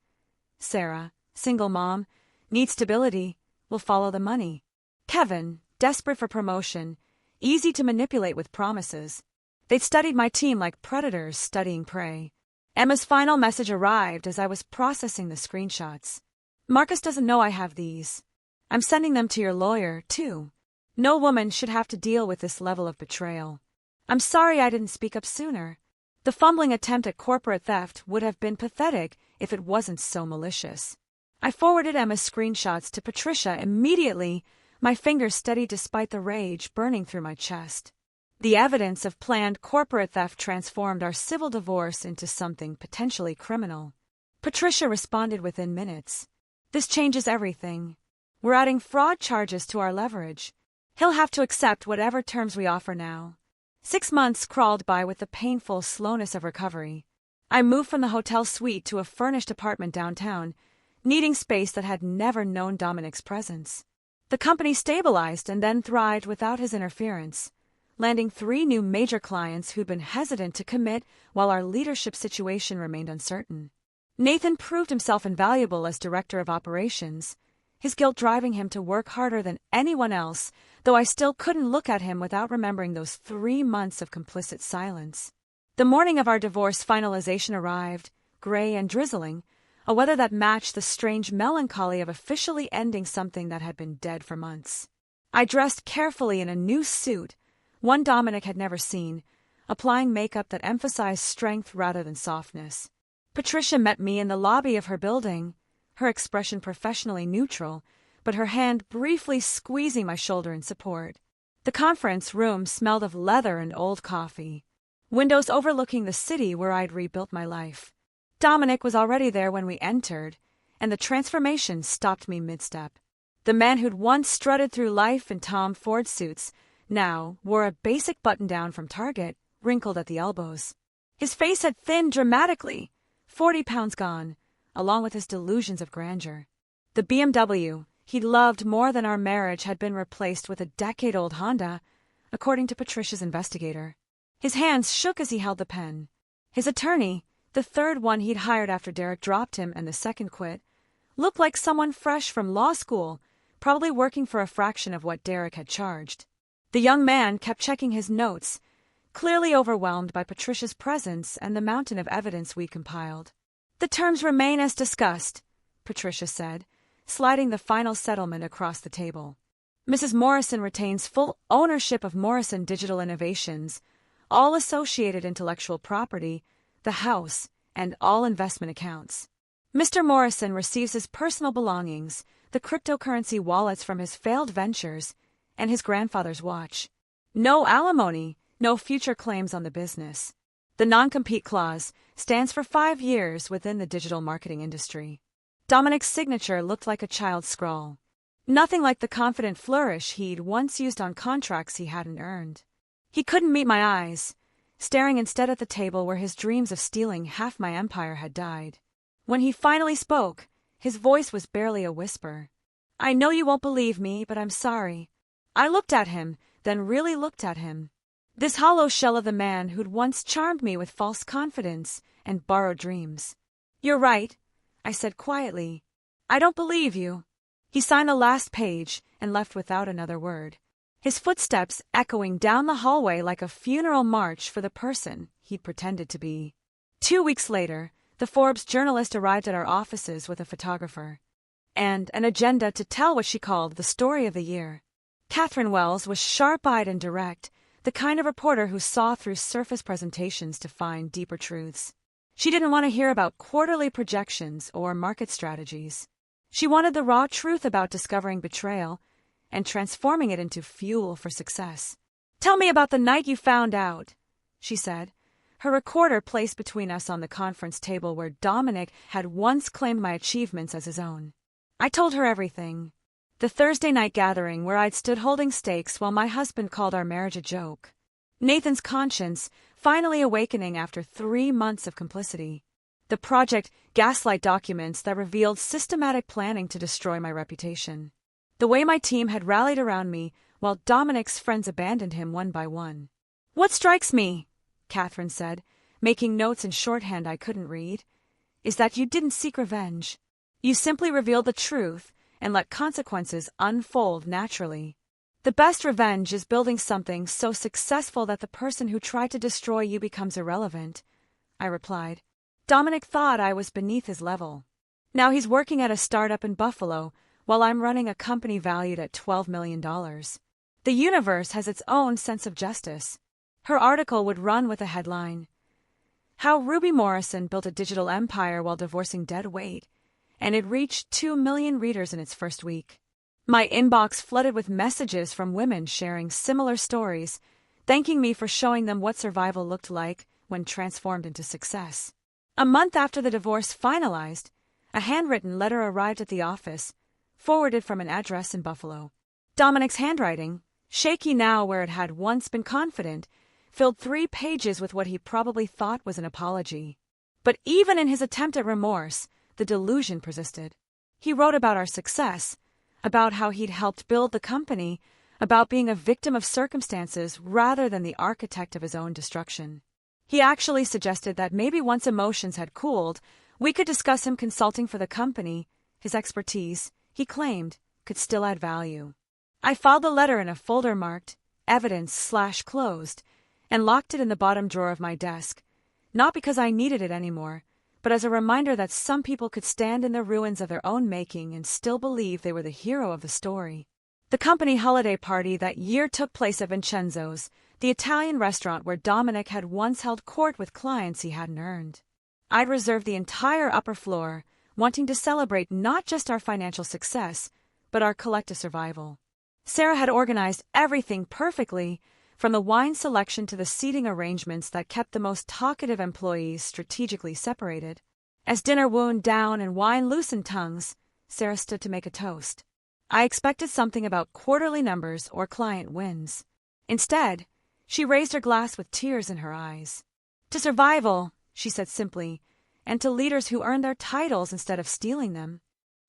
Sarah, single mom, needs stability, will follow the money. Kevin, desperate for promotion, easy to manipulate with promises. They'd studied my team like predators studying prey. Emma's final message arrived as I was processing the screenshots. Marcus doesn't know I have these. I'm sending them to your lawyer, too. No woman should have to deal with this level of betrayal. I'm sorry I didn't speak up sooner. The fumbling attempt at corporate theft would have been pathetic if it wasn't so malicious. I forwarded Emma's screenshots to Patricia immediately, my fingers steady despite the rage burning through my chest. The evidence of planned corporate theft transformed our civil divorce into something potentially criminal. Patricia responded within minutes. This changes everything. We're adding fraud charges to our leverage. He'll have to accept whatever terms we offer now. 6 months crawled by with the painful slowness of recovery. I moved from the hotel suite to a furnished apartment downtown, needing space that had never known Dominic's presence. The company stabilized and then thrived without his interference, landing 3 new major clients who'd been hesitant to commit while our leadership situation remained uncertain. Nathan proved himself invaluable as director of operations, his guilt driving him to work harder than anyone else, though I still couldn't look at him without remembering those 3 months of complicit silence. The morning of our divorce finalization arrived, gray and drizzling, a weather that matched the strange melancholy of officially ending something that had been dead for months. I dressed carefully in a new suit, one Dominic had never seen, applying makeup that emphasized strength rather than softness. Patricia met me in the lobby of her building, her expression professionally neutral, but her hand briefly squeezing my shoulder in support. The conference room smelled of leather and old coffee, windows overlooking the city where I'd rebuilt my life. Dominic was already there when we entered, and the transformation stopped me mid-step. The man who'd once strutted through life in Tom Ford suits now wore a basic button-down from Target, wrinkled at the elbows. His face had thinned dramatically, 40 pounds gone, along with his delusions of grandeur. The BMW he'd loved more than our marriage had been replaced with a decade-old Honda, according to Patricia's investigator. His hands shook as he held the pen. His attorney, the third one he'd hired after Derek dropped him and the second quit, looked like someone fresh from law school, probably working for a fraction of what Derek had charged. The young man kept checking his notes, clearly overwhelmed by Patricia's presence and the mountain of evidence we compiled. "The terms remain as discussed," Patricia said, sliding the final settlement across the table. "Mrs. Morrison retains full ownership of Morrison Digital Innovations, all associated intellectual property, the house, and all investment accounts. Mr. Morrison receives his personal belongings, the cryptocurrency wallets from his failed ventures, and his grandfather's watch. No alimony, no future claims on the business. The non-compete clause stands for 5 years within the digital marketing industry." Dominic's signature looked like a child's scrawl. Nothing like the confident flourish he'd once used on contracts he hadn't earned. He couldn't meet my eyes, staring instead at the table where his dreams of stealing half my empire had died. When he finally spoke, his voice was barely a whisper. "I know you won't believe me, but I'm sorry." I looked at him, then really looked at him. This hollow shell of the man who'd once charmed me with false confidence and borrowed dreams. "You're right," I said quietly. "I don't believe you." He signed the last page and left without another word, his footsteps echoing down the hallway like a funeral march for the person he'd pretended to be. 2 weeks later, the Forbes journalist arrived at our offices with a photographer and an agenda to tell what she called the story of the year. Catherine Wells was sharp-eyed and direct, the kind of reporter who saw through surface presentations to find deeper truths. She didn't want to hear about quarterly projections or market strategies. She wanted the raw truth about discovering betrayal and transforming it into fuel for success. "Tell me about the night you found out," she said, her recorder placed between us on the conference table where Dominic had once claimed my achievements as his own. I told her everything. The Thursday night gathering where I'd stood holding stakes while my husband called our marriage a joke. Nathan's conscience finally awakening after 3 months of complicity. The Project Gaslight documents that revealed systematic planning to destroy my reputation. The way my team had rallied around me while Dominic's friends abandoned him one by one. "What strikes me," Catherine said, making notes in shorthand I couldn't read, "is that you didn't seek revenge. You simply revealed the truth and let consequences unfold naturally. The best revenge is building something so successful that the person who tried to destroy you becomes irrelevant," I replied. Dominic thought I was beneath his level. Now he's working at a startup in Buffalo, while I'm running a company valued at $12 million. The universe has its own sense of justice. Her article would run with a headline: How Ruby Morrison Built a Digital Empire While Divorcing Dead Weight, and it reached 2 million readers in its first week. My inbox flooded with messages from women sharing similar stories, thanking me for showing them what survival looked like when transformed into success. A month after the divorce finalized, a handwritten letter arrived at the office, forwarded from an address in Buffalo. Dominic's handwriting, shaky now where it had once been confident, filled 3 pages with what he probably thought was an apology. But even in his attempt at remorse, the delusion persisted. He wrote about our success, about how he'd helped build the company, about being a victim of circumstances rather than the architect of his own destruction. He actually suggested that maybe once emotions had cooled, we could discuss him consulting for the company. His expertise, he claimed, could still add value. I filed the letter in a folder marked Evidence/Closed and locked it in the bottom drawer of my desk, not because I needed it anymore, but as a reminder that some people could stand in the ruins of their own making and still believe they were the hero of the story. The company holiday party that year took place at Vincenzo's, the Italian restaurant where Dominic had once held court with clients he hadn't earned. I'd reserved the entire upper floor, wanting to celebrate not just our financial success, but our collective survival. Sarah had organized everything perfectly, from the wine selection to the seating arrangements that kept the most talkative employees strategically separated. As dinner wound down and wine loosened tongues, Sarah stood to make a toast. I expected something about quarterly numbers or client wins. Instead, she raised her glass with tears in her eyes. To survival, she said simply, and to leaders who earned their titles instead of stealing them.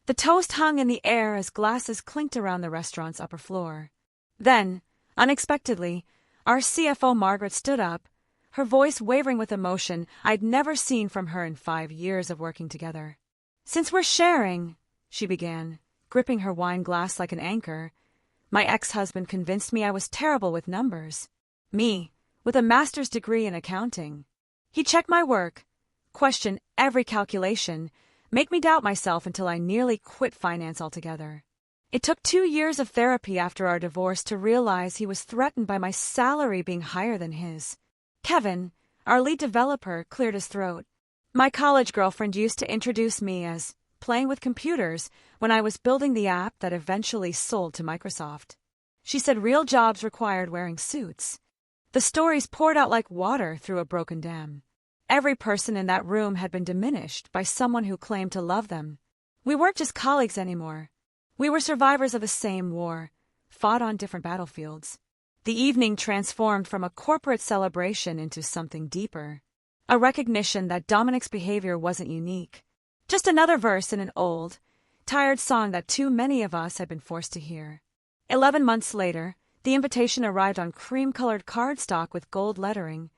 The toast hung in the air as glasses clinked around the restaurant's upper floor. Then, unexpectedly, our CFO Margaret stood up, her voice wavering with emotion I'd never seen from her in 5 years of working together. "Since we're sharing," she began, gripping her wine glass like an anchor, "my ex-husband convinced me I was terrible with numbers. Me, with a master's degree in accounting. He checked my work, questioned every calculation, make me doubt myself until I nearly quit finance altogether. It took 2 years of therapy after our divorce to realize he was threatened by my salary being higher than his. Kevin, our lead developer, cleared his throat. My college girlfriend used to introduce me as playing with computers when I was building the app that eventually sold to Microsoft. She said real jobs required wearing suits. The stories poured out like water through a broken dam. Every person in that room had been diminished by someone who claimed to love them. We weren't just colleagues anymore. We were survivors of the same war, fought on different battlefields. The evening transformed from a corporate celebration into something deeper. A recognition that Dominic's behavior wasn't unique. Just another verse in an old, tired song that too many of us had been forced to hear. 11 months later, the invitation arrived on cream-colored cardstock with gold lettering.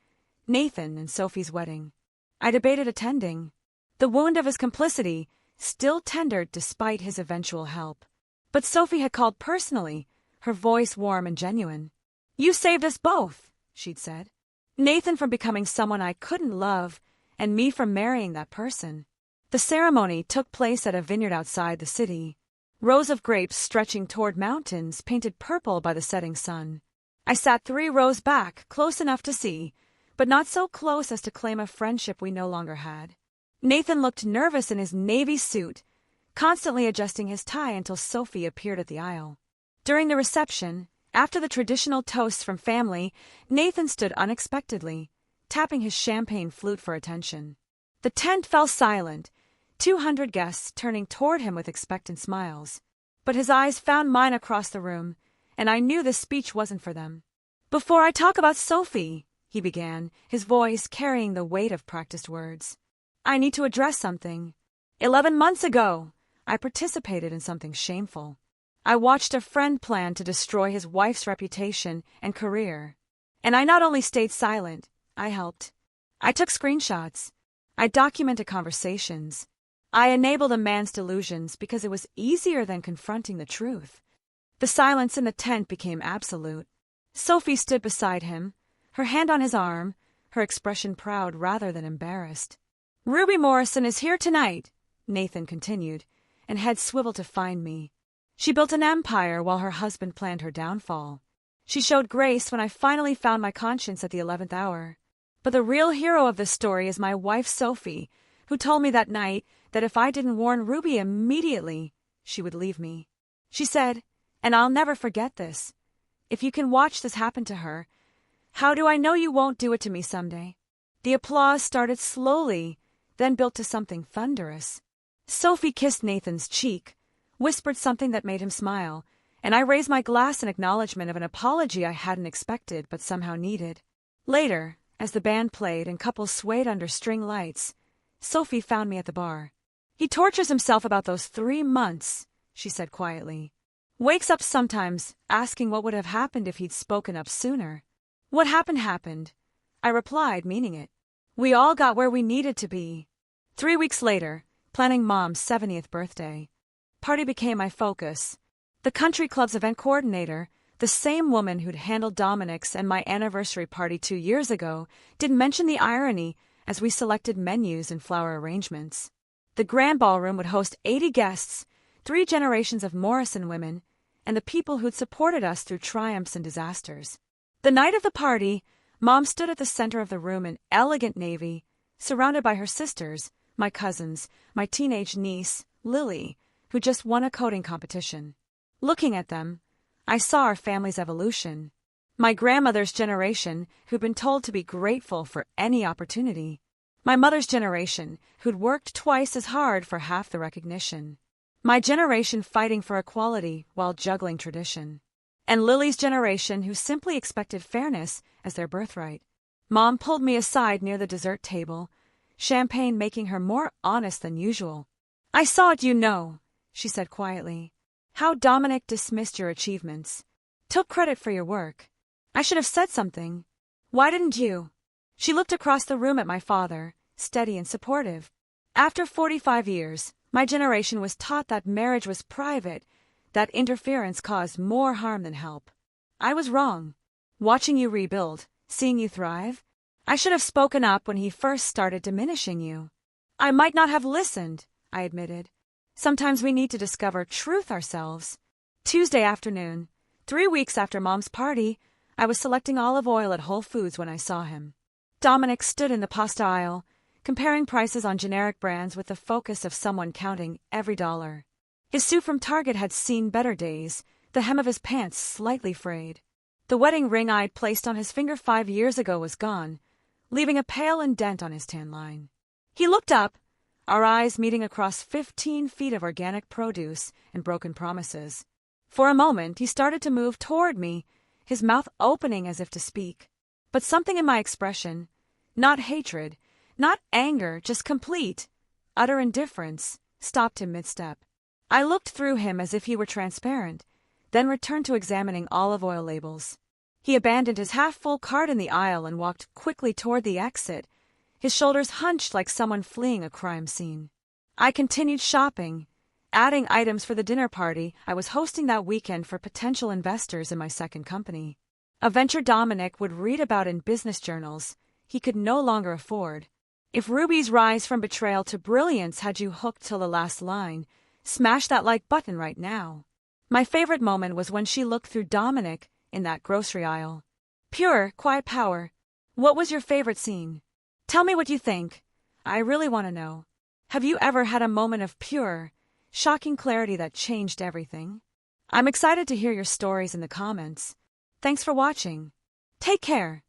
Nathan and Sophie's wedding. I debated attending. The wound of his complicity still tendered despite his eventual help. But Sophie had called personally, her voice warm and genuine. "You saved us both," she'd said. "Nathan from becoming someone I couldn't love, and me from marrying that person." The ceremony took place at a vineyard outside the city. Rows of grapes stretching toward mountains painted purple by the setting sun. I sat 3 rows back, close enough to see, but not so close as to claim a friendship we no longer had. Nathan looked nervous in his navy suit, constantly adjusting his tie until Sophie appeared at the aisle. During the reception, after the traditional toasts from family, Nathan stood unexpectedly, tapping his champagne flute for attention. The tent fell silent, 200 guests turning toward him with expectant smiles. But his eyes found mine across the room, and I knew this speech wasn't for them. "Before I talk about Sophie," he began, his voice carrying the weight of practiced words, "I need to address something. 11 months ago, I participated in something shameful. I watched a friend plan to destroy his wife's reputation and career. And I not only stayed silent, I helped. I took screenshots. I documented conversations. I enabled a man's delusions because it was easier than confronting the truth." The silence in the tent became absolute. Sophie stood beside him, her hand on his arm, her expression proud rather than embarrassed. Ruby Morrison is here tonight, Nathan continued, and head swiveled to find me. She built an empire while her husband planned her downfall. She showed grace when I finally found my conscience at the 11th hour. But the real hero of this story is my wife Sophie, who told me that night that if I didn't warn Ruby immediately, she would leave me. She said, and I'll never forget this, if you can watch this happen to her, how do I know you won't do it to me someday? The applause started slowly, then built to something thunderous. Sophie kissed Nathan's cheek, whispered something that made him smile, and I raised my glass in acknowledgement of an apology I hadn't expected but somehow needed. Later, as the band played and couples swayed under string lights, Sophie found me at the bar. He tortures himself about those 3 months, she said quietly. Wakes up sometimes, asking what would have happened if he'd spoken up sooner. What happened happened, I replied, meaning it. We all got where we needed to be. 3 weeks later, planning Mom's 70th birthday. Party became my focus. The country club's event coordinator, the same woman who'd handled Dominic's and my anniversary party 2 years ago, didn't mention the irony as we selected menus and flower arrangements. The grand ballroom would host 80 guests, 3 generations of Morrison women, and the people who'd supported us through triumphs and disasters. The night of the party, Mom stood at the center of the room in elegant navy, surrounded by her sisters, my cousins, my teenage niece, Lily, who just won a coding competition. Looking at them, I saw our family's evolution. My grandmother's generation, who'd been told to be grateful for any opportunity. My mother's generation, who'd worked twice as hard for half the recognition. My generation fighting for equality while juggling tradition. And Lily's generation, who simply expected fairness as their birthright. Mom pulled me aside near the dessert table, champagne making her more honest than usual. I saw it, you know, she said quietly. How Dominic dismissed your achievements. Took credit for your work. I should have said something. Why didn't you? She looked across the room at my father, steady and supportive. After 45 years, my generation was taught that marriage was private, that interference caused more harm than help. I was wrong. Watching you rebuild, seeing you thrive, I should have spoken up when he first started diminishing you. I might not have listened, I admitted. Sometimes we need to discover truth ourselves. Tuesday afternoon, 3 weeks after Mom's party, I was selecting olive oil at Whole Foods when I saw him. Dominic stood in the pasta aisle, comparing prices on generic brands with the focus of someone counting every dollar. His suit from Target had seen better days, the hem of his pants slightly frayed. The wedding ring I'd placed on his finger 5 years ago was gone, leaving a pale indent on his tan line. He looked up, our eyes meeting across 15 feet of organic produce and broken promises. For a moment, he started to move toward me, his mouth opening as if to speak. But something in my expression, not hatred, not anger, just complete, utter indifference, stopped him mid-step. I looked through him as if he were transparent, then returned to examining olive oil labels. He abandoned his half-full cart in the aisle and walked quickly toward the exit, his shoulders hunched like someone fleeing a crime scene. I continued shopping, adding items for the dinner party I was hosting that weekend for potential investors in my second company. A venture Dominic would read about in business journals he could no longer afford. If Ruby's rise from betrayal to brilliance had you hooked till the last line, smash that like button right now. My favorite moment was when she looked through Dominic in that grocery aisle. Pure, quiet power. What was your favorite scene? Tell me what you think. I really want to know. Have you ever had a moment of pure, shocking clarity that changed everything? I'm excited to hear your stories in the comments. Thanks for watching. Take care.